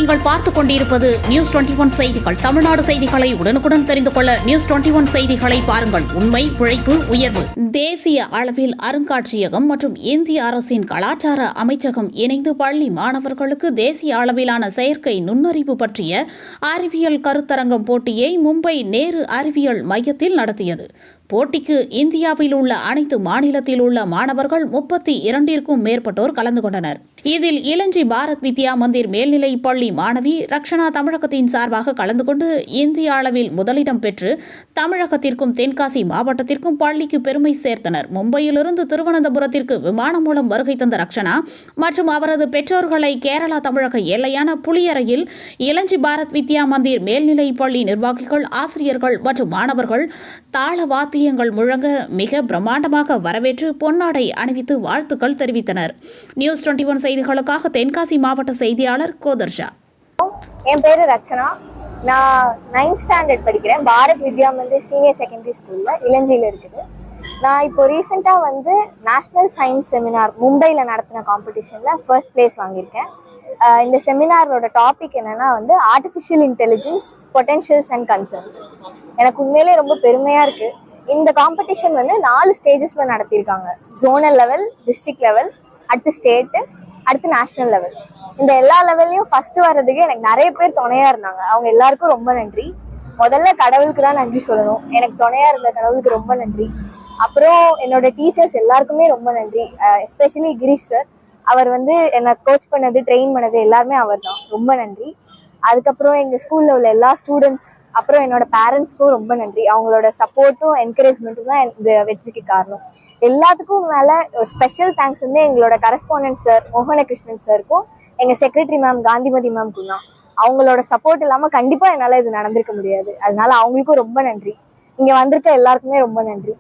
நீங்கள் பார்த்துக் கொண்டிருப்பது நியூஸ் 21 செய்திகள். தமிழ்நாடு செய்திகளை உடனுக்குடன் தெரிந்து கொள்ள நியூஸ் 21 செய்திகளை பாருங்கள். உண்மை, உழைப்பு, உயர்வு. தேசிய அளவில் அருங்காட்சியகம் மற்றும் இந்திய அரசின் கலாச்சார அமைச்சகம் இணைந்து பள்ளி மாணவர்களுக்கு தேசிய அளவிலான செயற்கை நுண்ணறிவு பற்றிய அறிவியல் கருத்தரங்கம் போட்டியை மும்பை நேரு அறிவியல் மையத்தில் நடத்தியது. போட்டிக்கு இந்தியாவில் உள்ள அனைத்து மாநிலத்தில் உள்ள மாணவர்கள் 32க்கும் மேற்பட்டோர் கலந்து கொண்டனர். இதில் இளஞ்சி பாரத் வித்யா மந்திர் மேல்நிலை பள்ளி மாணவி ரக்ஷனா தமிழகத்தின் சார்பாக கலந்து கொண்டு இந்திய அளவில் முதலிடம் பெற்று தமிழகத்திற்கும் தென்காசி மாவட்டத்திற்கும் பள்ளிக்கு பெருமை சேர்த்தனர். மும்பையிலிருந்து திருவனந்தபுரத்திற்கு விமானம் மூலம் வருகை தந்த ரக்ஷனா மற்றும் அவரது பெற்றோர்களை கேரளா தமிழக எல்லையான புளியரையில் இளஞ்சி பாரத் வித்யா மந்திர் மேல்நிலை பள்ளி நிர்வாகிகள், ஆசிரியர்கள் மற்றும் மாணவர்கள் தாள வாத்தியங்கள் முழங்க மிக பிரம்மாண்டமாக வரவேற்று பொன்னாடை அணிவித்து வாழ்த்துக்கள் தெரிவித்தனர். நியூஸ் 21 செய்திகளுக்காக தென்காசி மாவட்ட செய்தியாளர் கோதர்ஷா. என் பேரு ரச்சனா. நான் 9th ஸ்டாண்டர்ட் படிக்கிறேன். பாரத் வித்யா மந்திர் சீனியர் செகண்டரி ஸ்கூல்ல இளஞ்சியில் இருக்குது. நான் இப்போ ரீசெண்டாக நேஷ்னல் சயின்ஸ் செமினார் மும்பையில் நடத்தின காம்படிஷனில் ஃபர்ஸ்ட் பிளேஸ் வாங்கியிருக்கேன். இந்த செமினாரோட டாபிக் என்னன்னா artificial intelligence, potentials and concerns. எனக்கு உண்மையிலே ரொம்ப பெருமையாக இருக்குது. இந்த காம்படிஷன் 4 ஸ்டேஜஸில் நடத்தியிருக்காங்க. ஜோனல் லெவல், டிஸ்ட்ரிக்ட் லெவல், அடுத்து ஸ்டேட்டு, அடுத்து நேஷ்னல் லெவல். இந்த எல்லா லெவல்லையும் ஃபர்ஸ்ட் வர்றதுக்கு எனக்கு நிறைய பேர் துணையாக இருந்தாங்க. அவங்க எல்லாருக்கும் ரொம்ப நன்றி. முதல்ல கடவுளுக்கு தான் நன்றி சொல்லணும். எனக்கு துணையாக இருந்த கடவுளுக்கு ரொம்ப நன்றி. அப்புறம் என்னோட டீச்சர்ஸ் எல்லாருக்குமே ரொம்ப நன்றி. எஸ்பெஷலி கிரீஷ் சார், அவர் என்னை கோச் பண்ணது, ட்ரெயின் பண்ணது எல்லாருமே அவர் தான். ரொம்ப நன்றி. அதுக்கப்புறம் எங்கள் ஸ்கூலில் உள்ள எல்லா ஸ்டூடெண்ட்ஸ், அப்புறம் என்னோட பேரண்ட்ஸ்க்கும் ரொம்ப நன்றி. அவங்களோட சப்போர்ட்டும் என்கரேஜ்மெண்ட்டும் தான் இந்த வெற்றிக்கு காரணம். எல்லாத்துக்கும் மேலே ஒரு ஸ்பெஷல் தேங்க்ஸ் எங்களோட கரஸ்பாண்டன்ட் சார் மோகனகிருஷ்ணன் சாருக்கும், எங்கள் செக்ரட்டரி மேம் காந்திமதி மேம்க்கும் தான். அவங்களோட சப்போர்ட் இல்லாமல் கண்டிப்பாக என்னால் இது நடந்திருக்க முடியாது. அதனால அவங்களுக்கும் ரொம்ப நன்றி. இங்கே வந்திருக்க எல்லாருக்குமே ரொம்ப நன்றி.